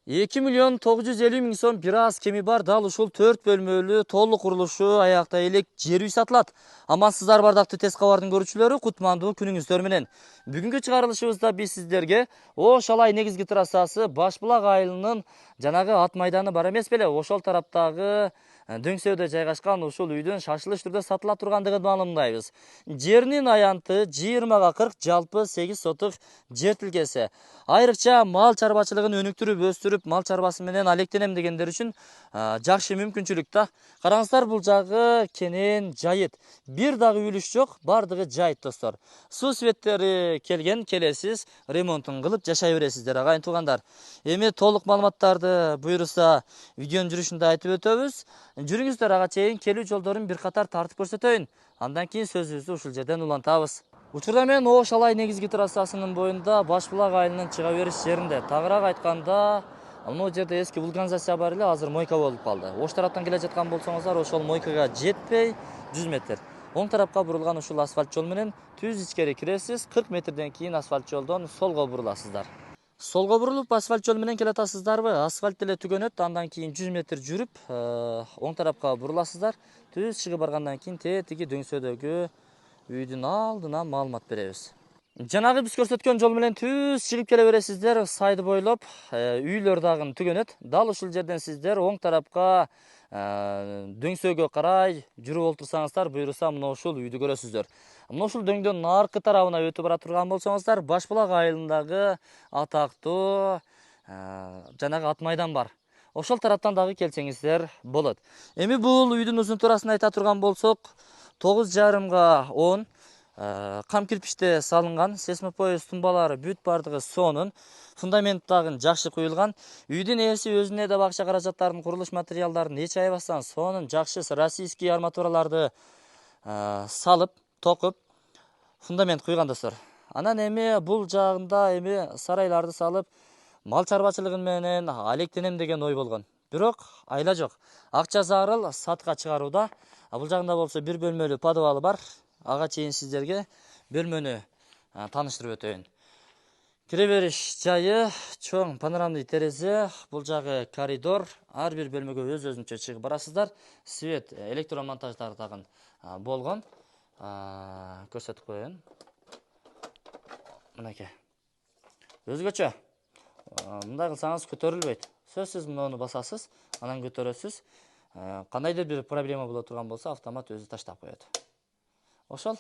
2.950.000 сом бир аз кеми бар, дал ушул 4 бөлмөлүү толук курулушу аякта элек жер үй сатылат. Амансыздар бардактуу тез кабардын көрүүчүлөрү, кутмандуу күнүңүздөр менен. Бүгүнкү чыгарылышыбызда биз сиздерге Ош Алай негизги трассасы Башбулак айылынын жанагы ат майданы бар эмес беле? Ошол тараптагы дөңсөөдө жайгашкан ушул үйдүн шашылыш түрдө сатыла тургандыгын маалымдайбыз. Жеринин аянты 20га 40, жалпы 8 сотук жер тилкеси. Айрыкча мал чарбачылыгын өнүктүрүп өстүрүп мал чарбасы менен алектенем дегендер үчүн жакшы мүмкүнчүлүк да. Караңыздар, бул жагы кенен жайыт. Бир дагы үлүш жок, бардыгы жайыт достор. Суу светтери келген, келесиз, ремонтун кылып жашай бересиздер агайын туугандар. Эми толук маалыматтарды буюрса видеонун жүрүшүндө айтып өтөбүз. Жүрүңүздөр, ага чейин келүү жолдорун бир катар тартып көрсөтөйүн. Андан кийин сөзүбүздү ушул жерден улантабыз. Учурда мен Ош Алай негизги трассасынын боюнда Башбулак айылынын чыга бериш жеринде. Тагыраак айтканда, мына жерде эски вулканизация бар эле, азыр мойка болуп калды. Ош тараптан келе жаткан болсоңуздар, ошол мойкага жетпей 100 метр. Оң тарапка бурулган ушул асфальт жол менен түз ичкери киресиз, 40 метрден кийин асфальт жолдон солго буруласыздар. Солго бурулуп асфальт жол менен келатасыздарбы? Асфальт деле түгөнөт, андан кийин 100 метр жүрүп, оң тарапка буруласыздар. Түз чыгып баргандан кийин тетиги дөңсөөдөгү үйдүн алдынан маалымат беребиз. Жанагы биз көрсөткөн жол менен түз чыгып келе бересиздер, сайды бойлоп, үйлөр дагы түгөнөт. Дал ушул жерден сиздер оң тарапка дөңсөөгө карай жүрүп олтурсаңыздар, буюрса мына ушул үйдү көрөсүздөр. Мына ушул дөңдөн аркы тарабына өтүп бара турган болсоңуздар, Башбулак айылындагы атактуу жанагы ат майдан бар. Ошол тараптан дагы келсеңиздер болот. Эми бул үйдүн узун туурасын айта турган болсок, 9,5га 10 кам кирпичте салынган, сейсмопояс тумбалары бүт бардыгы сонун, фундамент дагы жакшы куюлган. Үйдүн ээси өзүнө да бакча каражаттарын, курулуш материалдарын эч аябастан сонун жакшы российский арматураларды салып, токуп, фундамент куйган достор. Анан эми бул жагында эми сарайларды салып, мал чарбачылыгы менен алектенем деген ой болгон. Бирок айла жок. Акча зарыл сатка чыгарууда. Бул жагында болсо бир бөлмөлүү подвалы бар. Ага чейин сиздерге бөлмөнү тааныштырып өтөйүн. Кире бериш жайы чоң панорамный терезе, бул жагы коридор, ар бир бөлмөгө өз-өзүнчө чыгып барасыздар. Свет, электромонтаждар дагы болгон. Көрсөтүп коеюн. Мынакей. Өзгөчө. Мындай кылсаңыз көтөрүлбөйт. Сөзсүз муну басасыз, анан көтөрөсүз. Кандайдыр бир проблема боло турган болсо, автомат өзү таштап коет. Ошол.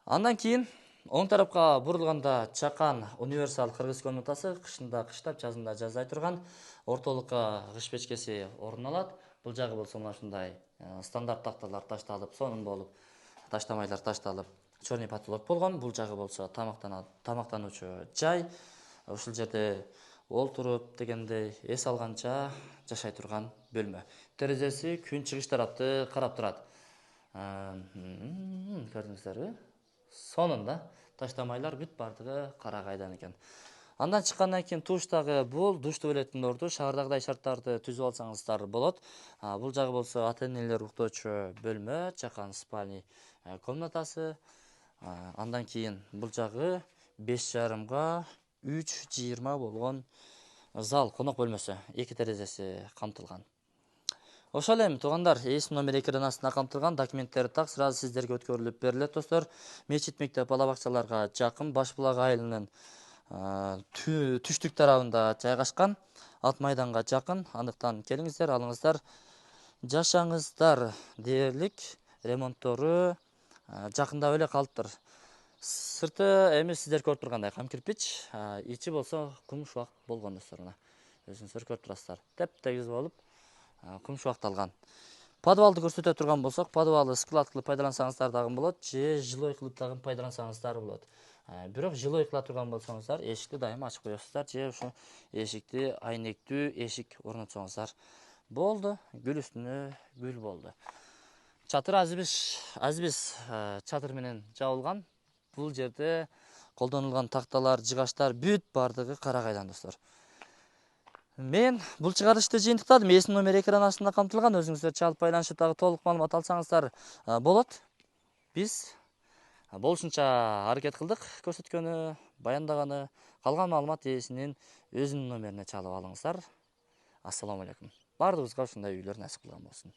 Андан кийин оң тарапка бурулганда чакан универсал кыргыз комнатасы, кышында кыштап, жазында жаздай турган. Ортолукка кыш печкеси орун алат. Бул жагы болсо мына ушундай стандарт такталар ташталып, сонун болуп, таштамайлар ташталып, чорный потолок болгон. Бул жагы болсо тамактануучу жай. Ушул жерде олтуруп дегендей эс алганча жашай турган бөлмө. Терезеси күн чыгыш тарапты карап турат. Көрдүңүздөрбү? Сонун да, таштамайлар бүт бардыгы карагайдан экен. Андан чыккандан кийин туштагы бул душ туалеттин орду, шаардагыдай шарттарды түзүп алсаңыздар болот. Бул жагы болсо ата-энелер уктоочу бөлмө, чакан спальный комнатасы. Андан кийин бул жагы 5,5га 3,20 болгон зал, конок бөлмөсү, 2 терезеси камтылган. Ошол эми туугандар, эсим номер экран астына камтылган, документтери так сразу сиздерге өткөрүлүп берилет достор. Мечит, мектеп, бала бакчаларга жакын, Башбулак айылынын түштүк тарабында жайгашкан, ат майданга жакын. Андыктан келиңиздер, алыңыздар, жашаңыздар дээрлик. Ремонттору жакындап эле калыптыр. Сырты эми сиздер көрүп тургандай кам кирпич, ичи болсо кумшубак болгон достор. Өзүңүздөр көрүп турасыздар. Теп-тегиз болуп кумшубакталган. Подвалды көрсөтө турган болсок, подвалы склад кылып пайдалансаңыздар дагы болот, же жилой кылып дагы пайдалансаңыздар болот. Бирок жилой кыла турган болсоңуздар, эшикти дайыма ачып коесуздар, же ушу эшикти айнектүү эшик орнотсоңуздар болду. Гүл үстүнө гүл болду. Чатыр азбис чатыр менен жабылган. Бул жерде колдонулган такталар, жыгачтар бүт бардыгы карагайдан достор. Мен бул чыгарылышты жыйынтыктадым. Эсим номер экран астында камтылган. Өзүңүздөр чалып байланышып дагы толук маалымат алсаңыздар болот. Биз Болушунча аракет кылдык көрсөткөнү, баяндаганы. Калган маалымат ээсинин өзүнүн номерине чалып алыңыздар. Ассаламу алейкум. Бардыгыбызга ушундай үйлөр насип кылган болсун.